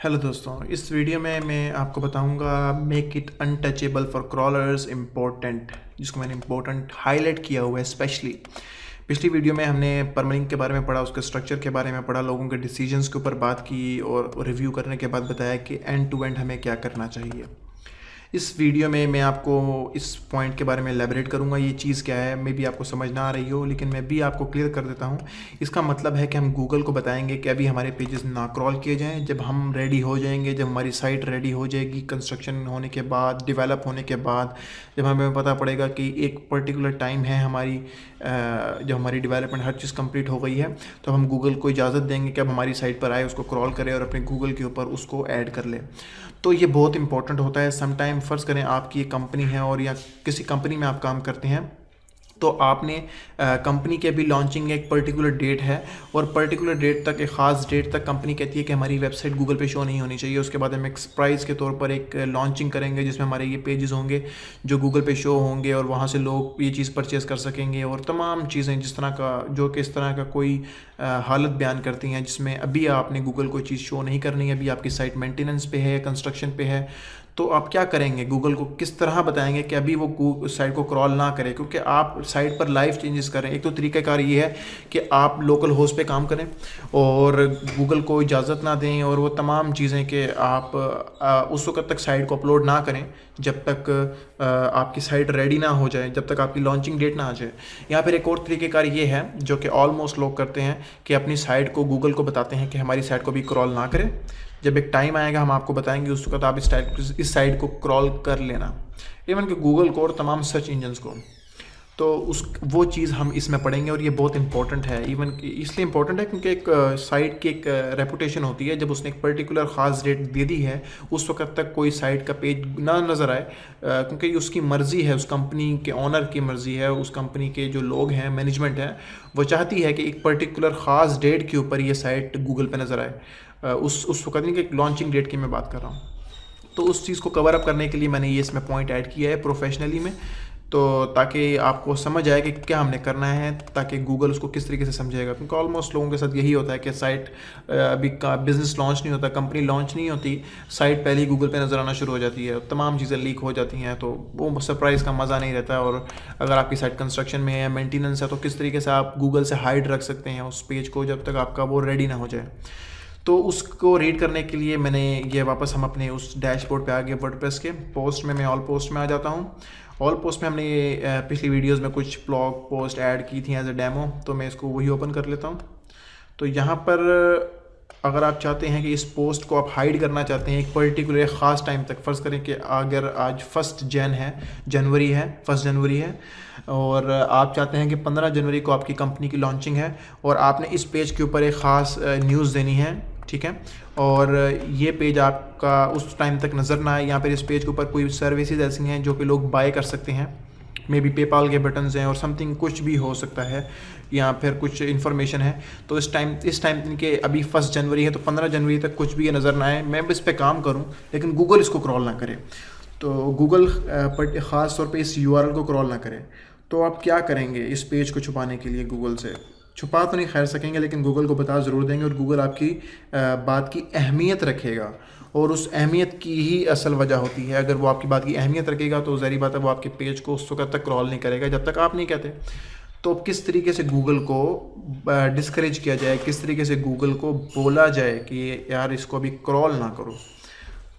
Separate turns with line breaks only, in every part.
Hello दोस्तों, इस video में मैं आपको बताऊंगा make it untouchable for crawlers important, जिसको मैंने इम्पोर्टेंट हाईलाइट किया हुआ है स्पेशली। पिछली वीडियो में हमने परमलिंक के बारे में पढ़ा, उसके स्ट्रक्चर के बारे में पढ़ा, लोगों के डिसीजंस के ऊपर बात की और रिव्यू करने के बाद बताया कि एंड टू एंड हमें क्या करना चाहिए। इस वीडियो में मैं आपको इस पॉइंट के बारे में एलैबोरेट करूंगा, ये चीज़ क्या है। मे बी आपको समझ ना आ रही हो, लेकिन मैं भी आपको क्लियर कर देता हूँ। इसका मतलब है कि हम गूगल को बताएंगे कि अभी हमारे पेजेस ना क्रॉल किए जाएं। जब हम रेडी हो जाएंगे, जब हमारी साइट रेडी हो जाएगी, कंस्ट्रक्शन होने के बाद, डेवलप होने के बाद, जब हमें पता पड़ेगा कि एक पर्टिकुलर टाइम है हमारी, जब हमारी डेवलपमेंट हर चीज़ कंप्लीट हो गई है, तो हम गूगल को इजाज़त देंगे कि अब हमारी साइट पर आए, उसको क्रॉल करें और अपने गूगल के ऊपर उसको ऐड कर ले। तो ये बहुत इंपॉर्टेंट होता है। समटाइम फ़र्ज़ करें आपकी एक कंपनी है और या किसी कंपनी में आप काम करते हैं, तो आपने कंपनी के अभी लॉन्चिंग एक पर्टिकुलर डेट है और पर्टिकुलर डेट तक, एक ख़ास डेट तक कंपनी कहती है कि हमारी वेबसाइट गूगल पे शो नहीं होनी चाहिए। उसके बाद हम एक सरप्राइज़ के तौर पर एक लॉन्चिंग करेंगे जिसमें हमारे ये पेजेस होंगे जो गूगल पे शो होंगे और वहाँ से लोग ये चीज़ परचेज़ कर सकेंगे और तमाम चीज़ें जिस तरह का, जो कि इस तरह का कोई हालत बयान करती हैं जिसमें अभी आपने गूगल कोई चीज़ शो नहीं करनी है, अभी आपकी साइट मेंटेनेंस पे है, कंस्ट्रक्शन पे है। तो आप क्या करेंगे, गूगल को किस तरह बताएंगे कि अभी वो साइट को क्रॉल ना करे, क्योंकि आप साइट पर लाइव चेंजेस करें। एक तो तरीक़ाकार ये है कि आप लोकल होस्ट पे काम करें और गूगल को इजाज़त ना दें और वो तमाम चीज़ें कि आप उस वक्त तक साइट को अपलोड ना करें जब तक आपकी साइट रेडी ना हो जाए, जब तक आपकी लॉन्चिंग डेट ना आ जाए। या फिर एक और तरीक़ेकार ये है जो कि ऑलमोस्ट लोग करते हैं कि अपनी साइट को गूगल को बताते हैं कि हमारी साइट को भी क्रॉल ना करें, जब एक टाइम आएगा हम आपको बताएंगे उस वक्त आप इस साइट को क्रॉल कर लेना, इवन कि गूगल को और तमाम सर्च इंजन्स को। तो वो चीज़ हम इसमें पढ़ेंगे और ये बहुत इंपॉर्टेंट है। इवन इसलिए इंपॉर्टेंट है क्योंकि एक साइट की एक रेपुटेशन होती है। जब उसने एक पर्टिकुलर ख़ास डेट दे दी है, उस वक्त तक कोई साइट का पेज ना नज़र आए, क्योंकि उसकी मर्ज़ी है, उस कंपनी के ऑनर की मर्ज़ी है, उस कंपनी के जो लोग हैं, मैनेजमेंट है, वो चाहती है कि एक पर्टिकुलर ख़ास डेट के ऊपर ये साइट गूगल पर नज़र आए। उस वक्त नहीं कि लॉन्चिंग डेट की मैं बात कर रहा हूँ। तो उस चीज़ को कवर अप करने के लिए मैंने ये इसमें पॉइंट ऐड किया है प्रोफेशनली में, तो ताकि आपको समझ आए कि क्या हमने करना है, ताकि गूगल उसको किस तरीके से समझेगा। क्योंकि ऑलमोस्ट लोगों के साथ यही होता है कि साइट अभी का बिज़नेस लॉन्च नहीं होता, कंपनी लॉन्च नहीं होती, साइट पहले ही गूगल पे नज़र आना शुरू हो जाती है, तमाम चीज़ें लीक हो जाती हैं, तो वो सरप्राइज़ का मज़ा नहीं रहता। और अगर आपकी साइट कंस्ट्रक्शन में है, मेंटेनेंस है, तो किस तरीके से आप गूगल से हाइड रख सकते हैं उस पेज को जब तक आपका वो रेडी ना हो जाए। तो उसको रीड करने के लिए मैंने ये वापस हम अपने उस डैशबोर्ड पे आ गए वर्डप्रेस के पोस्ट में। मैं ऑल पोस्ट में आ जाता हूँ। ऑल पोस्ट में हमने पिछली वीडियोस में कुछ ब्लॉग पोस्ट ऐड की थी एज ए डेमो, तो मैं इसको वही ओपन कर लेता हूँ। तो यहाँ पर अगर आप चाहते हैं कि इस पोस्ट को आप हाइड करना चाहते हैं एक पर्टिकुलर ख़ास टाइम तक, फ़र्ज़ करें कि अगर आज 1 जनवरी है और आप चाहते हैं कि 15 जनवरी को आपकी कंपनी की लॉन्चिंग है और आपने इस पेज के ऊपर एक ख़ास न्यूज़ देनी है, ठीक है, और ये पेज आपका उस टाइम तक नज़र ना आए, या फिर इस पेज के ऊपर कोई सर्विसेज ऐसी हैं जो कि लोग बाय कर सकते हैं, मे बी पेपाल के बटन्स हैं और समथिंग कुछ भी हो सकता है, या फिर कुछ इन्फॉर्मेशन है। तो इस टाइम के अभी 1 जनवरी है, तो 15 जनवरी तक कुछ भी ये नज़र ना आए, मैं इस पर काम करूँ लेकिन गूगल इसको क्रॉल ना करे, तो गूगल ख़ास तौर पे इस URL को क्रॉल ना करे। तो आप क्या करेंगे इस पेज को छुपाने के लिए? गूगल से छुपा तो नहीं खैर सकेंगे, लेकिन गूगल को बता ज़रूर देंगे और गूगल आपकी बात की अहमियत रखेगा, और उस अहमियत की ही असल वजह होती है। अगर वो आपकी बात की अहमियत रखेगा तो ज़ाहिर बात है वो आपके पेज को उस वक्त तक क्रॉल नहीं करेगा जब तक आप नहीं कहते। तो किस तरीके से गूगल को डिस्करेज किया जाए, किस तरीके से गूगल को बोला जाए कि यार इसको अभी क्रॉल ना करो,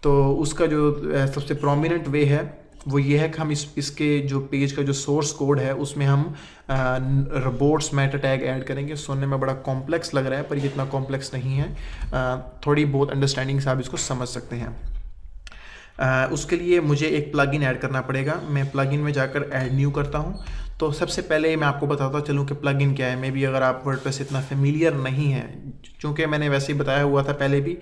तो उसका जो सबसे प्रोमिनेंट वे है वो ये है कि हम इसके जो पेज का जो सोर्स कोड है उसमें हम रोबोट्स मेटा टैग ऐड करेंगे। सुनने में बड़ा कॉम्प्लेक्स लग रहा है पर ये इतना कॉम्प्लेक्स नहीं है, थोड़ी बहुत अंडरस्टैंडिंग से आप इसको समझ सकते हैं। उसके लिए मुझे एक प्लगइन ऐड करना पड़ेगा। मैं प्लगइन में जाकर ऐड न्यू करता हूँ। तो सबसे पहले मैं आपको बताता चलूँ कि प्लगइन क्या है। मे बी अगर आप वर्डप्रेस इतना फेमिलियर नहीं है, चूँकि मैंने वैसे ही बताया हुआ था पहले भी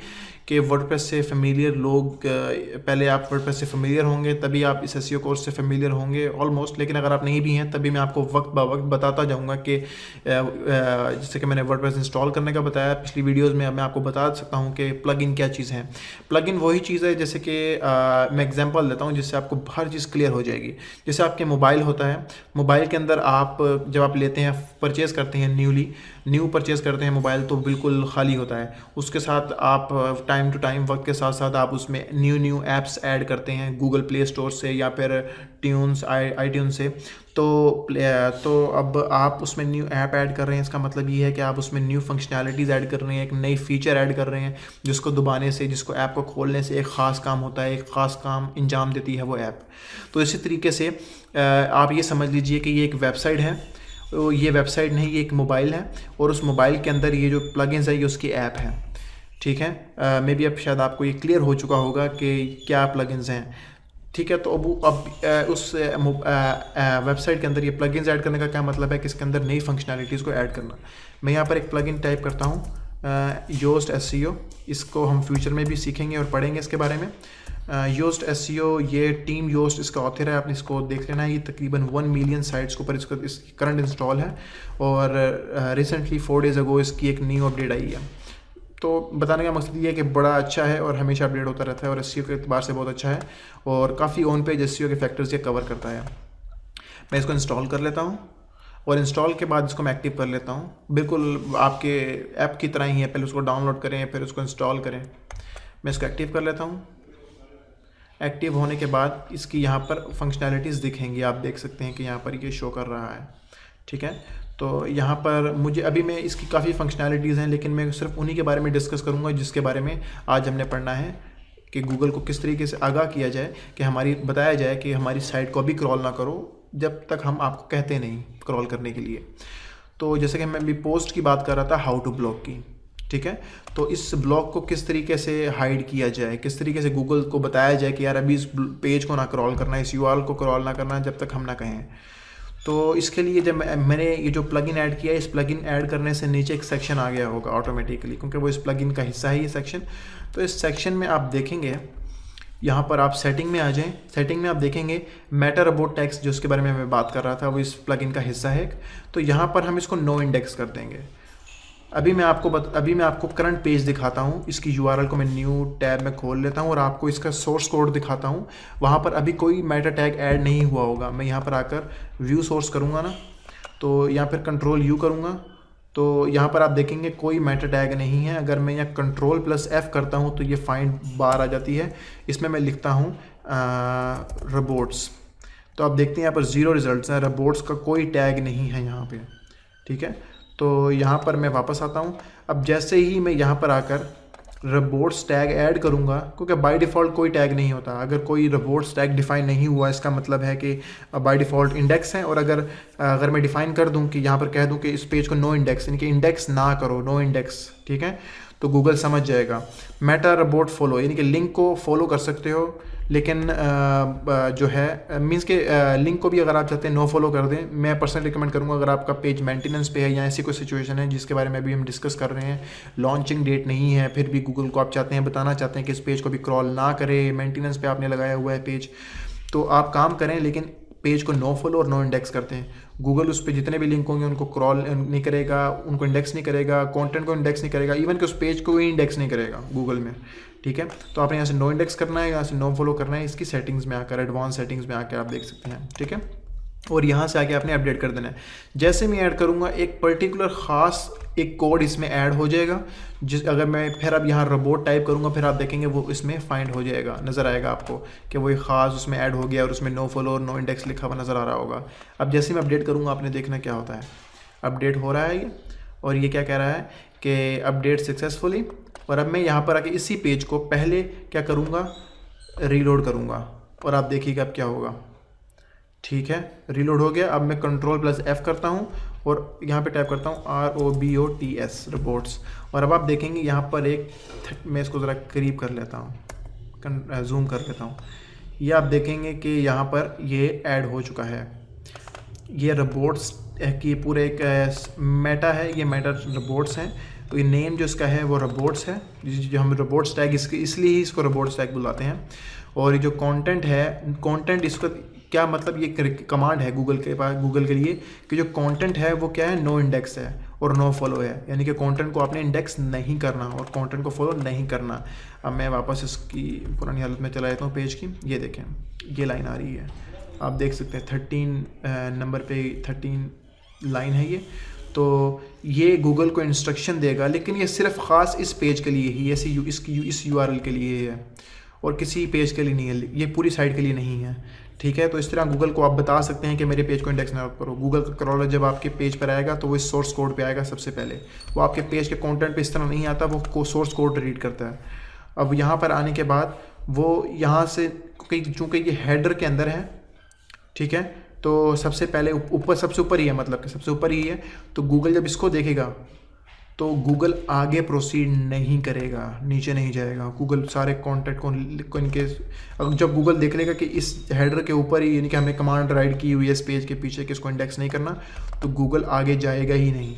कि वर्डप्रेस से फेमिलियर लोग, पहले आप वर्डप्रेस से फेमिलियर होंगे तभी आप इस एसईओ कोर्स से फेमिलियर होंगे ऑलमोस्ट। लेकिन अगर आप नहीं भी हैं तभी मैं आपको वक्त ब वक्त बताता जाऊँगा कि जैसे कि मैंने वर्डप्रेस इंस्टॉल करने का बताया पिछली वीडियोज़ में, मैं आपको बता सकता हूँ कि प्लगइन क्या चीज़ है। प्लगइन वही चीज़ है जैसे कि मैं एग्जांपल देता हूँ जिससे आपको हर चीज़ क्लियर हो जाएगी। जैसे आपके मोबाइल होता है, मोबाइल मोबाइल के अंदर आप जब आप लेते हैं, परचेज़ करते हैं, न्यू परचेज़ करते हैं मोबाइल, तो बिल्कुल खाली होता है। उसके साथ आप टाइम टू टाइम, वक्त के साथ साथ आप उसमें न्यू ऐप्स ऐड करते हैं गूगल प्ले स्टोर से या फिर iTunes से। तो अब आप उसमें न्यू ऐप ऐड कर रहे हैं, इसका मतलब ये है कि आप उसमें न्यू फंक्शनैलिटीज़ ऐड कर रहे हैं, एक नई फ़ीचर ऐड कर रहे हैं, जिसको दबाने से, जिसको ऐप को खोलने से एक ख़ास काम होता है, एक ख़ास काम अंजाम देती है वो ऐप। तो इसी तरीके से आप ये समझ लीजिए कि ये एक वेबसाइट है, ये वेबसाइट नहीं, ये एक मोबाइल है, और उस मोबाइल के अंदर ये जो प्लगइन्स है ये उसकी ऐप है। ठीक है, मे बी अब शायद आपको ये क्लियर हो चुका होगा कि क्या प्लगइन्स हैं। ठीक है, तो अब उस वेबसाइट के अंदर ये प्लगइन्स ऐड करने का क्या मतलब है कि इसके अंदर नई फंक्शनैलिटीज़ को ऐड करना। मैं यहाँ पर एक प्लगइन टाइप करता हूँ, योस्ट SEO। इसको हम फ्यूचर में भी सीखेंगे और पढ़ेंगे इसके बारे में। योस्ट SEO, ये टीम योस्ट इसका ऑथर है, आपने इसको देख लेना है। ये तकरीबन 1 मिलियन साइट्स के ऊपर इसकी करंट इंस्टॉल है, और रिसेंटली 4 डेज़ अगो इसकी एक न्यू अपडेट आई है। तो बताने का मकसद ये है कि बड़ा अच्छा है और हमेशा अपडेट होता रहता है, और SEO के एतबार से बहुत अच्छा है, और काफ़ी ऑन पेज SEO के फैक्टर्स ये कवर करता है। मैं इसको इंस्टॉल कर लेता हूँ, और इंस्टॉल के बाद इसको मैं एक्टिव कर लेता हूँ। बिल्कुल आपके ऐप की तरह ही है, पहले उसको डाउनलोड करें फिर उसको इंस्टॉल करें। मैं इसको एक्टिव कर लेता हूँ। एक्टिव होने के बाद इसकी यहाँ पर फंक्शनैलिटीज़ दिखेंगी, आप देख सकते हैं कि यहाँ पर ये शो कर रहा है। ठीक है, तो यहाँ पर मुझे अभी मैं इसकी काफ़ी फंक्शनैलिटीज़ हैं, लेकिन मैं सिर्फ उन्हीं के बारे में डिस्कस करूँगा जिसके बारे में आज हमने पढ़ना है, कि गूगल को किस तरीके से आगाह किया जाए, कि बताया जाए कि हमारी साइट को अभी क्रॉल ना करो जब तक हम आपको कहते नहीं क्रॉल करने के लिए। तो जैसे कि मैं अभी पोस्ट की बात कर रहा था, हाउ टू ब्लॉक की। ठीक है, तो इस ब्लॉग को किस तरीके से हाइड किया जाए, किस तरीके से गूगल को बताया जाए कि यार अभी इस पेज को ना क्रॉल करना, इस URL को क्रॉल ना करना जब तक हम ना कहें। तो इसके लिए जब मैंने ये जो प्लगइन ऐड किया, इस प्लगइन ऐड करने से नीचे एक सेक्शन आ गया होगा ऑटोमेटिकली, क्योंकि वो इस प्लगइन का हिस्सा है ये सेक्शन। तो इस सेक्शन में आप देखेंगे, यहाँ पर आप सेटिंग में आ जाएं। सेटिंग में आप देखेंगे मैटर अबाउट टेक्स्ट, जो उसके बारे में मैं बात कर रहा था, वो इस प्लगइन का हिस्सा है। तो यहाँ पर हम इसको नो इंडेक्स कर देंगे। अभी मैं आपको करंट पेज दिखाता हूँ। इसकी URL को मैं न्यू टैब में खोल लेता हूँ और आपको इसका सोर्स कोड दिखाता हूँ। वहाँ पर अभी कोई मेटा टैग ऐड नहीं हुआ होगा। मैं यहाँ पर आकर व्यू सोर्स करूँगा ना, तो यहाँ पर कंट्रोल U करूँगा, तो यहाँ पर आप देखेंगे कोई मेटा टैग नहीं है। अगर मैं यहाँ Ctrl+F करता हूँ तो ये फाइंड बार आ जाती है। इसमें मैं लिखता हूँ रोबोट्स, तो आप देखते हैं यहाँ पर 0 रिजल्ट्स हैं। रोबोट्स का कोई टैग नहीं है यहाँ पे। ठीक है, तो यहाँ पर मैं वापस आता हूँ। अब जैसे ही मैं यहाँ पर आकर रोबोट्स टैग ऐड करूँगा, क्योंकि बाय डिफ़ॉल्ट कोई टैग नहीं होता। अगर कोई रोबोट्स टैग डिफ़ाइन नहीं हुआ, इसका मतलब है कि बाय डिफ़ॉल्ट इंडेक्स है। और अगर मैं डिफ़ाइन कर दूँ कि यहाँ पर कह दूँ कि इस पेज को नो इंडेक्स, यानी कि इंडेक्स ना करो, नो इंडेक्स, ठीक है, तो गूगल समझ जाएगा। मेटा रोबोट फॉलो, यानी कि लिंक को फॉलो कर सकते हो, लेकिन जो है मींस के लिंक को भी अगर आप चाहते हैं नो फॉलो कर दें। मैं पर्सनली रिकमेंड करूंगा, अगर आपका पेज मेंटेनेंस पे है या ऐसी कोई सिचुएशन है जिसके बारे में अभी हम डिस्कस कर रहे हैं, लॉन्चिंग डेट नहीं है, फिर भी गूगल को आप बताना चाहते हैं कि इस पेज को भी क्रॉल ना करे, मेंटेनेंस पे आपने लगाया हुआ है पेज, तो आप काम करें, लेकिन पेज को नो फॉलो और नो इंडेक्स करते हैं। गूगल उस पर जितने भी लिंक होंगे उनको क्रॉल नहीं करेगा, उनको इंडेक्स नहीं करेगा, कंटेंट को इंडेक्स नहीं करेगा, इवन कि उस पेज को भी इंडेक्स नहीं करेगा गूगल में। ठीक है, तो आपने यहाँ से नो इंडेक्स करना है, यहाँ से नो फॉलो करना है। इसकी सेटिंग्स में आकर, एडवांस सेटिंग्स में आकर आप देख सकते हैं। ठीक है, और यहाँ से आके आपने अपडेट कर देना है। जैसे मैं ऐड करूँगा एक पर्टिकुलर ख़ास एक कोड इसमें ऐड हो जाएगा, अगर मैं फिर अब यहाँ रोबोट टाइप करूँगा, फिर आप देखेंगे वो इसमें फाइंड हो जाएगा, नज़र आएगा आपको कि वो एक ख़ास उसमें ऐड हो गया और उसमें नो फॉलो और नो इंडेक्स लिखा हुआ नज़र आ रहा होगा। अब जैसे मैं अपडेट करूँगा, आपने देखना क्या होता है। अपडेट हो रहा है ये, और ये क्या कह रहा है कि अपडेट सक्सेसफुली। और अब मैं यहाँ पर आके इसी पेज को पहले क्या करूँगा, रीलोड करूँगा, और आप देखिएगा अब क्या होगा। ठीक है, रीलोड हो गया। अब मैं Ctrl+F करता हूँ और यहाँ पे टाइप करता हूँ ROBOTS, रोबोट्स। और अब आप देखेंगे यहाँ पर मैं इसको ज़रा करीब कर लेता हूँ, जूम कर लेता हूँ। ये आप देखेंगे कि यहाँ पर ये ऐड हो चुका है। ये रोबोट्स की पूरे एक मेटा है, ये मेटा रोबोट्स हैं। तो ये नेम जो इसका है वो रोबोट्स है, जो हम रोबोट्स टैग इसलिए ही इसको रोबोट्स टैग बुलाते हैं। और ये जो कंटेंट है, कंटेंट इसका क्या मतलब, ये कमांड है गूगल के लिए कि जो कंटेंट है वो क्या है, नो इंडेक्स है और नो फॉलो है, यानी कि कंटेंट को आपने इंडेक्स नहीं करना और कंटेंट को फॉलो नहीं करना। अब मैं वापस इसकी पुरानी हालत में चला जाता हूँ पेज की। ये देखें, ये लाइन आ रही है, आप देख सकते हैं 13 नंबर पे 13 लाइन है ये। तो ये गूगल को इंस्ट्रक्शन देगा, लेकिन ये सिर्फ ख़ास इस पेज के लिए ही, ऐसे इस URL के लिए है और किसी पेज के लिए नहीं है, ये पूरी साइट के लिए नहीं है, ठीक है। तो इस तरह गूगल को आप बता सकते हैं कि मेरे पेज को इंडेक्स ना करो। गूगल का क्रॉलर जब आपके पेज पर आएगा तो वो इस सोर्स कोड पे आएगा सबसे पहले, वो आपके पेज के कंटेंट पे इस तरह नहीं आता, वो सोर्स कोड रीड करता है। अब यहाँ पर आने के बाद वो यहाँ से चूँकि ये हेडर के अंदर है, ठीक है, तो सबसे पहले ऊपर सबसे ऊपर ही है, मतलब कि सबसे ऊपर ही है। तो गूगल जब इसको देखेगा तो गूगल आगे प्रोसीड नहीं करेगा, नीचे नहीं जाएगा। गूगल सारे कॉन्टेक्ट को इनके जब गूगल देख लेगा कि इस हेडर के ऊपर ही, यानी कि हमने कमांड राइट की हुई है इस पेज के पीछे कि इसको इंडेक्स नहीं करना, तो गूगल आगे जाएगा ही नहीं।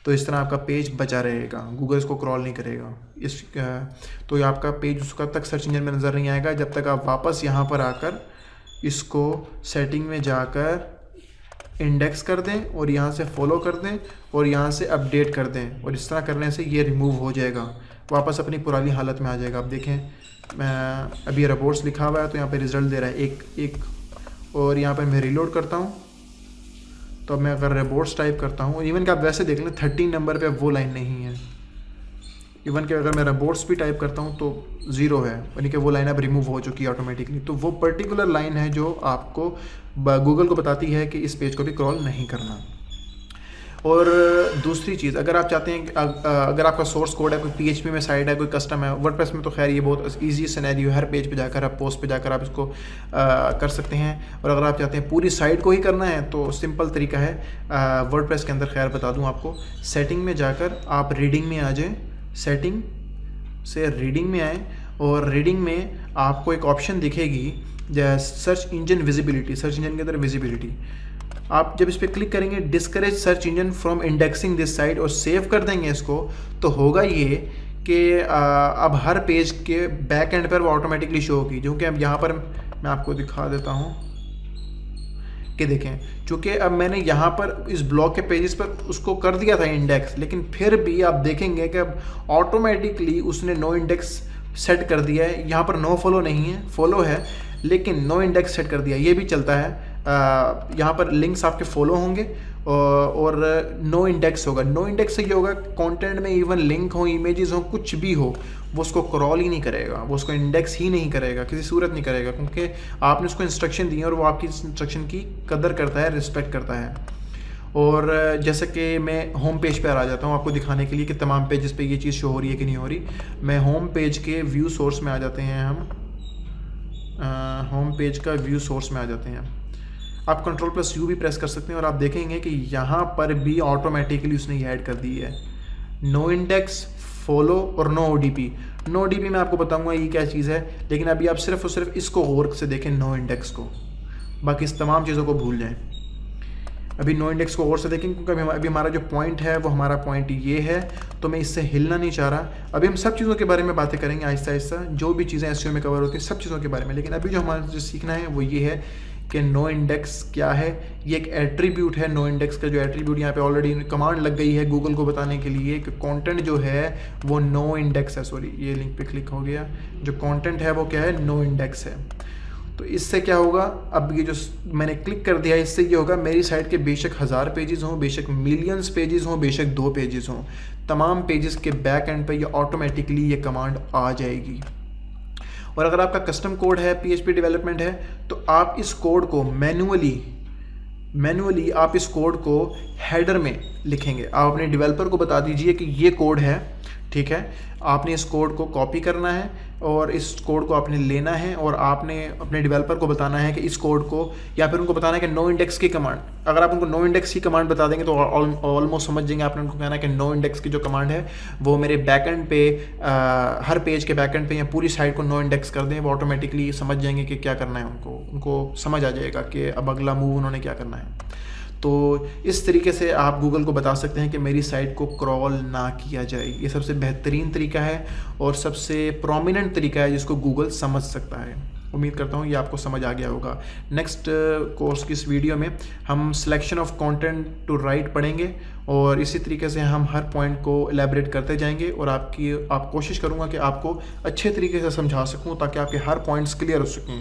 तो इस तरह आपका पेज बचा रहेगा, गूगल इसको क्रॉल नहीं करेगा। तो ये आपका पेज उसका तक सर्च इंजन में नज़र नहीं आएगा जब तक आप वापस यहाँ पर आकर इसको सेटिंग में जाकर इंडेक्स कर दें और यहाँ से फॉलो कर दें और यहाँ से अपडेट कर दें, और इस तरह करने से ये रिमूव हो जाएगा, वापस अपनी पुरानी हालत में आ जाएगा। आप देखें मैं अभी रिपोर्ट्स लिखा हुआ है तो यहाँ पे रिज़ल्ट दे रहा है एक, और यहाँ पर मैं रीलोड करता हूँ तो अब मैं अगर रिपोर्ट्स टाइप करता हूँ, इवन कि आप वैसे देख लें 13 नंबर पे वो लाइन नहीं है। इवन कि अगर मैं रिपोर्ट्स भी टाइप करता हूँ तो 0 है, यानी कि वो लाइन अब रिमूव हो चुकी है ऑटोमेटिकली। तो वो पर्टिकुलर लाइन है जो आपको गूगल को बताती है कि इस पेज को भी क्रॉल नहीं करना। और दूसरी चीज़, अगर आप चाहते हैं कि अगर आपका सोर्स कोड है, कोई PHP में साइट है, कोई कस्टम है, वर्डप्रेस में तो खैर ये बहुत ईजी सिनेरियो है, हर पेज पे जाकर आप पोस्ट पे जाकर आप इसको कर सकते हैं। और अगर आप चाहते हैं पूरी साइट को ही करना है तो सिंपल तरीका है, वर्डप्रेस के अंदर खैर बता दूँ आपको, सेटिंग में जाकर आप रीडिंग में आ जाएँ, सेटिंग से रीडिंग में आए और रीडिंग में आपको एक ऑप्शन दिखेगी search engine visibility, search engine के अंदर विजिबिलिटी। आप जब इस पर क्लिक करेंगे discourage search engine from indexing this site और सेव कर देंगे इसको, तो होगा ये कि अब हर पेज के बैक एंड पर वो ऑटोमेटिकली शो होगी। जो कि अब यहाँ पर मैं आपको दिखा देता हूँ कि देखें, चूँकि अब मैंने यहाँ पर इस ब्लॉग के पेजेस पर उसको कर दिया था इंडेक्स, लेकिन फिर भी आप देखेंगे कि अब ऑटोमेटिकली उसने नो इंडेक्स सेट कर दिया है। यहाँ पर नो फॉलो नहीं है, फॉलो है, लेकिन नो इंडेक्स सेट कर दिया, ये भी चलता है। यहाँ पर लिंक्स आपके फॉलो होंगे और नो इंडेक्स होगा। नो इंडेक्स से ये होगा कंटेंट में इवन लिंक हो, इमेजेस हो, कुछ भी हो, वो उसको क्रॉल ही नहीं करेगा, वो उसको इंडेक्स ही नहीं करेगा, किसी सूरत नहीं करेगा, क्योंकि आपने उसको इंस्ट्रक्शन दी है और वो आपकी इंस्ट्रक्शन की कदर करता है, रिस्पेक्ट करता है। और जैसे कि मैं होम पेज पर आ जाता हूँ आपको दिखाने के लिए कि तमाम पेजेस पे ये चीज़ शो हो रही है कि नहीं हो रही। मैं होम पेज के व्यू सोर्स में आ जाते हैं, हम होम पेज का व्यू सोर्स में आ जाते हैं। आप Ctrl+U भी प्रेस कर सकते हैं और आप देखेंगे कि यहाँ पर भी ऑटोमेटिकली उसने ये ऐड कर दी है नो इंडेक्स, फॉलो और नो ODP। नो ODP मैं आपको बताऊंगा ये क्या चीज़ है, लेकिन अभी आप सिर्फ और सिर्फ इसको गौर से देखें, नो इंडेक्स को, बाकी इस तमाम चीज़ों को भूल जाएं। अभी नो इंडेक्स को और से देखें, क्योंकि अभी हमारा जो पॉइंट है वो हमारा पॉइंट ये है, तो मैं इससे हिलना नहीं चाह रहा। अभी हम सब चीज़ों के बारे में बातें करेंगे आहिस्ता आहिस्ता, जो भी चीज़ें SEO में कवर होती हैं सब चीज़ों के बारे में। लेकिन अभी जो हमारा जो सीखना है वो ये है कि नो इंडेक्स क्या है। ये एक एट्रीब्यूट है, नो इंडेक्स का जो एट्रीब्यूट यहाँ पे ऑलरेडी कमांड लग गई है गूगल को बताने के लिए कि कंटेंट जो है वो नो इंडेक्स है। सॉरी, ये लिंक पे क्लिक हो गया। जो कंटेंट है वो क्या है, नो इंडेक्स है। तो इससे क्या होगा, अब ये जो मैंने क्लिक कर दिया, इससे ये होगा मेरी साइट के बेशक 1000 पेजेस हों, बेशक मिलियंस पेजेस हों, बेशक 2 पेजेस हों, तमाम पेजेस के बैक एंड पे ये ऑटोमेटिकली ये कमांड आ जाएगी। और अगर आपका कस्टम कोड है, PHP डेवलपमेंट है, तो आप इस कोड को मैन्युअली आप इस कोड को हेडर में लिखेंगे। आप अपने डेवलपर को बता दीजिए कि ये कोड है, ठीक है, आपने इस कोड को कॉपी करना है और इस कोड को आपने लेना है और आपने अपने डेवलपर को बताना है कि इस कोड को, या फिर उनको बताना है कि नो इंडेक्स की कमांड। अगर आप उनको नो इंडेक्स की कमांड बता देंगे तो ऑलमोस्ट समझ जाएंगे। आपने उनको कहना है कि नो इंडेक्स की जो कमांड है वो मेरे बैकएंड पे हर पेज के बैकएंड पे या पूरी साइट को नो इंडेक्स कर दें। वो ऑटोमेटिकली समझ जाएंगे कि क्या करना है, उनको समझ आ जाएगा कि अब अगला मूव उन्होंने क्या करना है। तो इस तरीके से आप गूगल को बता सकते हैं कि मेरी साइट को क्रॉल ना किया जाए। ये सबसे बेहतरीन तरीका है और सबसे प्रोमिनेंट तरीका है जिसको गूगल समझ सकता है। उम्मीद करता हूँ ये आपको समझ आ गया होगा। नेक्स्ट कोर्स की इस वीडियो में हम selection of content to write पढ़ेंगे और इसी तरीके से हम हर पॉइंट को एलैबोरेट करते जाएंगे और आप कोशिश करूँगा कि आपको अच्छे तरीके से समझा सकूँ ताकि आपके हर पॉइंट्स क्लियर हो सकें।